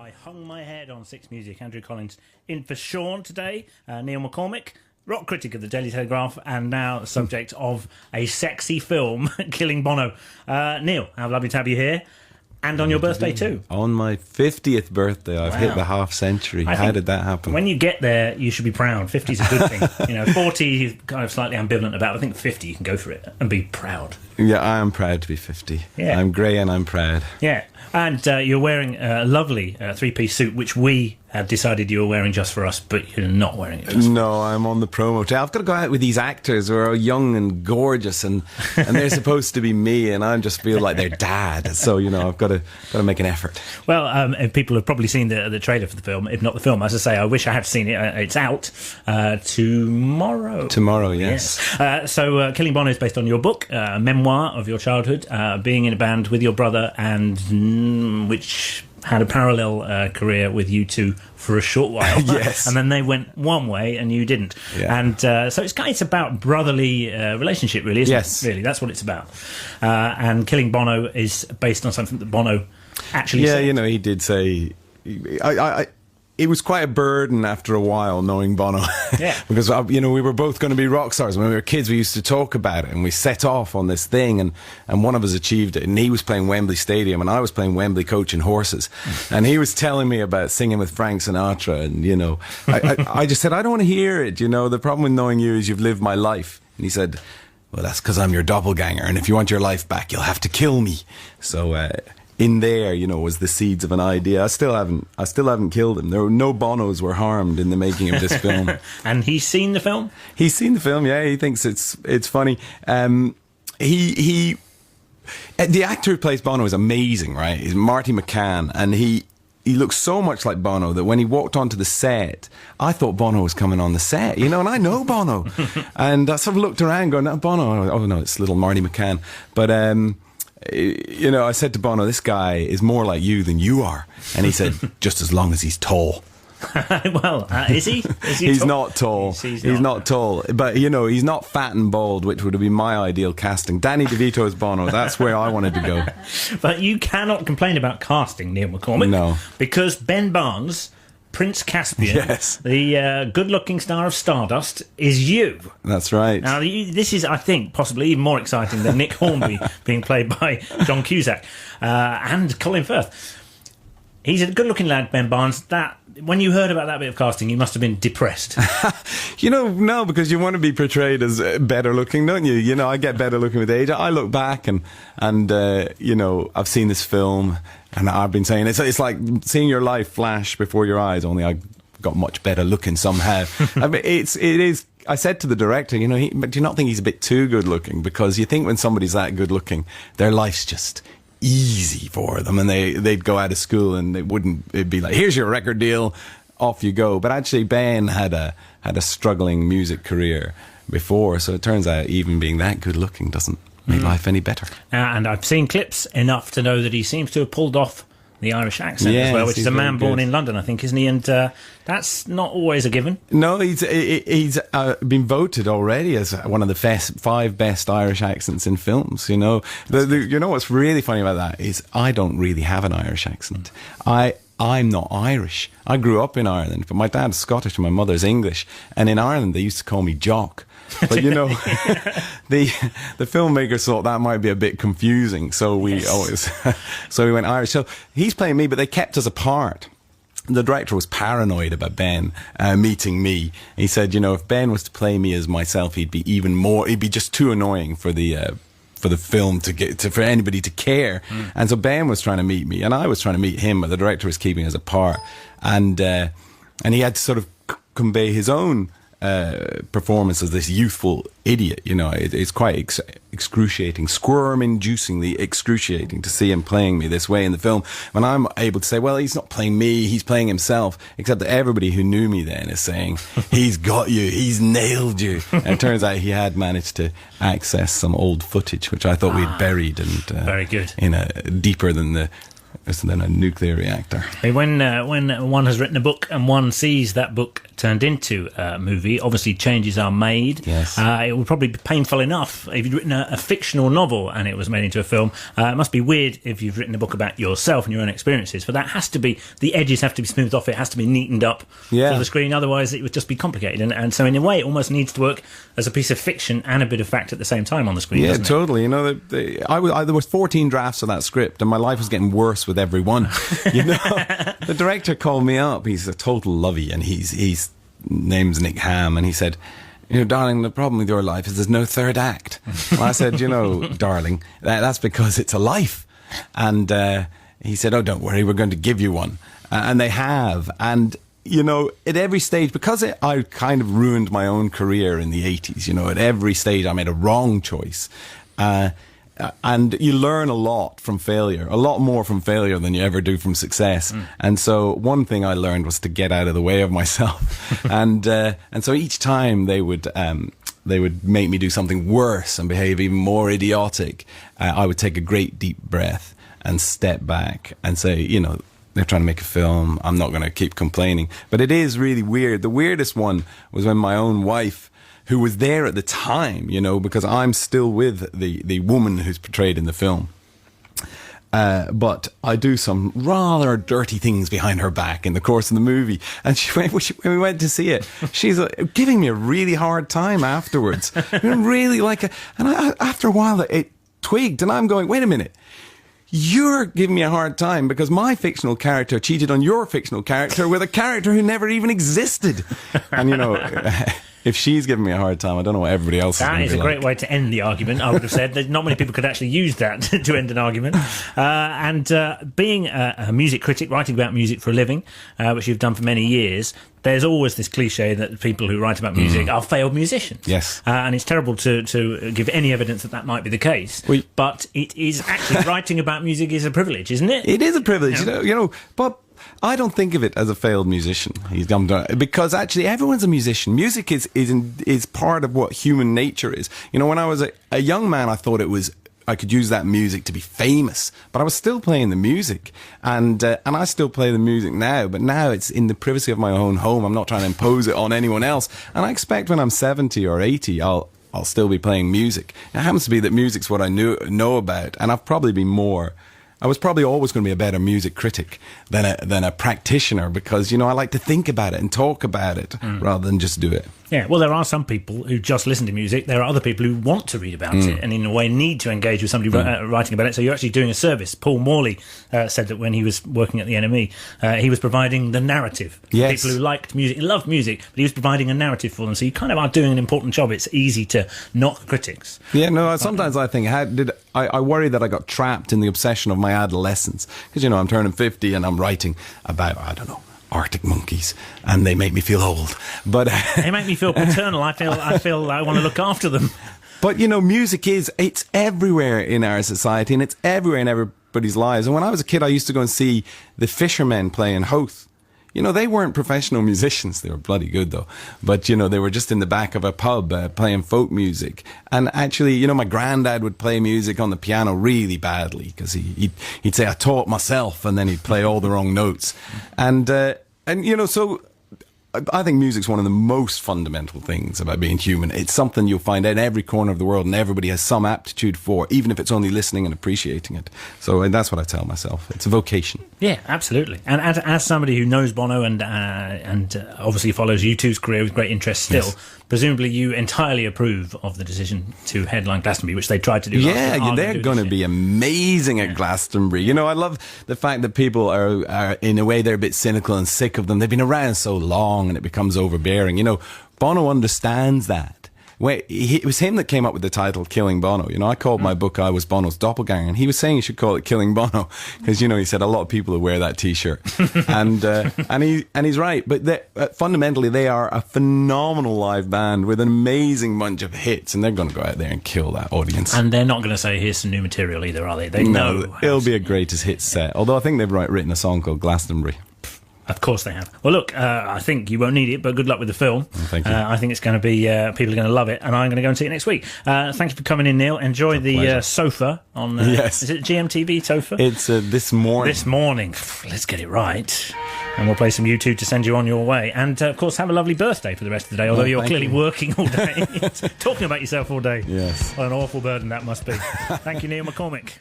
I hung my head on Six Music. Andrew Collins in for Sean today. Neil McCormick, rock critic of the Daily Telegraph, and now subject of a sexy film, Killing Bono. Neil, how lovely to have you here. And on your birthday too. On my 50th birthday, I've hit the half century. How did that happen? When you get there, you should be proud. 50 is a good thing. 40, kind of slightly ambivalent about. I think 50, you can go for it and be proud. Yeah, I am proud to be 50. Yeah. I'm grey and I'm proud. Yeah, and you're wearing a lovely three-piece suit, which we had decided you were wearing just for us, but you're not wearing it just No, I'm on the promo trail. I've got to go out with these actors who are young and gorgeous, and they're supposed to be me, and I just feel like their dad. So, I've got to make an effort. Well, and people have probably seen the trailer for the film, if not the film. As I say, I wish I had seen it. It's out tomorrow. Tomorrow, yes. So Killing Bono is based on your book, a memoir of your childhood, being in a band with your brother, and which had a parallel career with you two for a short while. Yes. And then they went one way and you didn't. Yeah. And so it's about brotherly relationship, really, isn't Yes. it? Really, that's what it's about. And Killing Bono is based on something that Bono actually said. Yeah, he did say... It was quite a burden after a while knowing Bono. Yeah. Because, we were both going to be rock stars. When we were kids, we used to talk about it, and we set off on this thing, and one of us achieved it. And he was playing Wembley Stadium, and I was playing Wembley coaching horses. And he was telling me about singing with Frank Sinatra, and, I just said, I don't want to hear it. The problem with knowing you is you've lived my life. And he said, well, that's because I'm your doppelganger, and if you want your life back, you'll have to kill me. So... in there, was the seeds of an idea. I still haven't killed him. No Bonos were harmed in the making of this film. And he's seen the film? He's seen the film, yeah. He thinks it's funny. The actor who plays Bono is amazing, right? He's Marty McCann, and he looks so much like Bono that when he walked onto the set, I thought Bono was coming on the set, and I know Bono. And I sort of looked around going, no, Bono, oh no, it's little Marty McCann. But, I said to Bono, this guy is more like you than you are. And he said, just as long as he's tall. Well, is he? He's tall? not tall. He's not tall. But, he's not fat and bald, which would have been my ideal casting. Danny DeVito as Bono, that's where I wanted to go. But you cannot complain about casting, Neil McCormick. No. Because Ben Barnes, Prince Caspian, yes. the good-looking star of Stardust, is you. That's right. Now, this is, I think, possibly even more exciting than Nick Hornby being played by John Cusack and Colin Firth. He's a good-looking lad, Ben Barnes. When you heard about that bit of casting, you must have been depressed. No, because you want to be portrayed as better looking, don't you? I get better looking with age. I look back and I've seen this film, and I've been saying it's like seeing your life flash before your eyes. Only I got much better looking somehow. I mean, it is. I said to the director, but do you not think he's a bit too good looking? Because you think when somebody's that good looking, their life's just easy for them, and they'd go out of school and it'd be like, here's your record deal, off you go. But actually Ben had a struggling music career before, so it turns out even being that good looking doesn't make life any better. And I've seen clips enough to know that he seems to have pulled off the Irish accent as well, which is a man born in London, I think, isn't he? And that's not always a given. No, he's been voted already as one of the 5 best Irish accents in films. What's really funny about that is I don't really have an Irish accent. I'm not Irish. I grew up in Ireland, but my dad's Scottish and my mother's English. And in Ireland, they used to call me Jock. But the filmmakers thought that might be a bit confusing, so we went Irish. So he's playing me, but they kept us apart. The director was paranoid about Ben meeting me. He said, if Ben was to play me as myself, he'd be just too annoying for the film for anybody to care. And so Ben was trying to meet me, and I was trying to meet him, but the director was keeping us apart. And he had to sort of convey his own performance as this youthful idiot. It's quite excruciating, squirm-inducingly excruciating to see him playing me this way in the film, when I'm able to say, well, he's not playing me, he's playing himself, except that everybody who knew me then is saying, he's got you, he's nailed you. And it turns out he had managed to access some old footage, which I thought we'd buried, and very good, deeper than the than a nuclear reactor. When one has written a book and one sees that book turned into a movie, obviously changes are made. Yes. It would probably be painful enough if you'd written a fictional novel and it was made into a film. It must be weird if you've written a book about yourself and your own experiences. But that has to be, the edges have to be smoothed off. It has to be neatened up for the screen. Otherwise, it would just be complicated. And so, in a way, it almost needs to work as a piece of fiction and a bit of fact at the same time on the screen. Yeah, doesn't it? totally. You know, there was 14 drafts of that script, and my life was getting worse with every one. You know, the director called me up. He's a total lovey, and he's name's Nick Ham, and he said, you know, darling, the problem with your life is there's no third act. Well, I said, you know, darling, that's because it's a life. And he said, oh, don't worry, we're going to give you one. And they have. And, you know, at every stage, because I kind of ruined my own career in the 80s, you know, at every stage I made a wrong choice. And you learn a lot from failure, a lot more from failure than you ever do from success. And so one thing I learned was to get out of the way of myself. and so each time they would make me do something worse and behave even more idiotic, I would take a great deep breath and step back and say, you know, they're trying to make a film. I'm not going to keep complaining. But it is really weird. The weirdest one was when my own wife, who was there at the time, you know, because I'm still with the woman who's portrayed in the film. But I do some rather dirty things behind her back in the course of the movie. And when we went to see it, she's giving me a really hard time afterwards. Really after a while it twigged, and I'm going, wait a minute. You're giving me a hard time because my fictional character cheated on your fictional character with a character who never even existed. And, you know, if she's giving me a hard time, I don't know what everybody else is going to be like. That is a great way to end the argument, I would have said. There's not many people could actually use that to end an argument. Being a music critic, writing about music for a living, which you've done for many years, there's always this cliche that people who write about music are failed musicians. Yes. And it's terrible to give any evidence that might be the case. But it is actually, writing about music is a privilege, isn't it? It is a privilege, you know, but I don't think of it as a failed musician. Because actually everyone's a musician. Music is part of what human nature is. You know, when I was a young man, I thought I could use that music to be famous, but I was still playing the music, and I still play the music now, but now it's in the privacy of my own home. I'm not trying to impose it on anyone else, and I expect when I'm 70 or 80, I'll still be playing music. It happens to be that music's what I know about, and I was probably always going to be a better music critic than a practitioner, because, you know, I like to think about it and talk about it rather than just do it. Yeah, well, there are some people who just listen to music. There are other people who want to read about it and, in a way, need to engage with somebody writing about it. So you're actually doing a service. Paul Morley said that when he was working at the NME, he was providing the narrative. Yes. People who liked music, loved music, but he was providing a narrative for them. So you kind of are doing an important job. It's easy to knock critics. Yeah, no, sometimes I think, I worry that I got trapped in the obsession of my adolescence. Because, you know, I'm turning 50 and I'm writing about, I don't know, Arctic monkeys, and they make me feel old. But they make me feel paternal. I feel I want to look after them. But, you know, music it's everywhere in our society, and it's everywhere in everybody's lives. And when I was a kid, I used to go and see the Fishermen play in Howth. You know, they weren't professional musicians. They were bloody good, though. But, you know, they were just in the back of a pub playing folk music. And actually, you know, my granddad would play music on the piano really badly, because he'd say, I taught myself, and then he'd play all the wrong notes. And you know, so I think music's one of the most fundamental things about being human. It's something you'll find in every corner of the world, and everybody has some aptitude for, even if it's only listening and appreciating it. So that's what I tell myself. It's a vocation. Yeah, absolutely. And as somebody who knows Bono and obviously follows U2's career with great interest still, yes, presumably you entirely approve of the decision to headline Glastonbury, which they tried to do last year. Yeah, they're going to be amazing at Glastonbury. You know, I love the fact that people are, in a way, they're a bit cynical and sick of them. They've been around so long and it becomes overbearing. You know, Bono understands that. It was him that came up with the title Killing Bono. You know, I called my book I Was Bono's Doppelganger, and he was saying you should call it Killing Bono because, you know, he said a lot of people who wear that T-shirt. and he's right. But fundamentally, they are a phenomenal live band with an amazing bunch of hits, and they're going to go out there and kill that audience. And they're not going to say, here's some new material either, are they? They know. It'll be a greatest hits set. Although I think they've written a song called Glastonbury. Of course they have. Well, look, I think you won't need it, but good luck with the film. Thank you. I think it's going to be, people are going to love it, and I'm going to go and see it next week. Thank you for coming in, Neil. Enjoy the sofa on... Yes. Is it GMTV sofa? It's this morning. This morning. Let's get it right. And we'll play some U2 to send you on your way. And, of course, have a lovely birthday for the rest of the day, although you're clearly working all day. Talking about yourself all day. Yes. What an awful burden that must be. Thank you, Neil McCormick.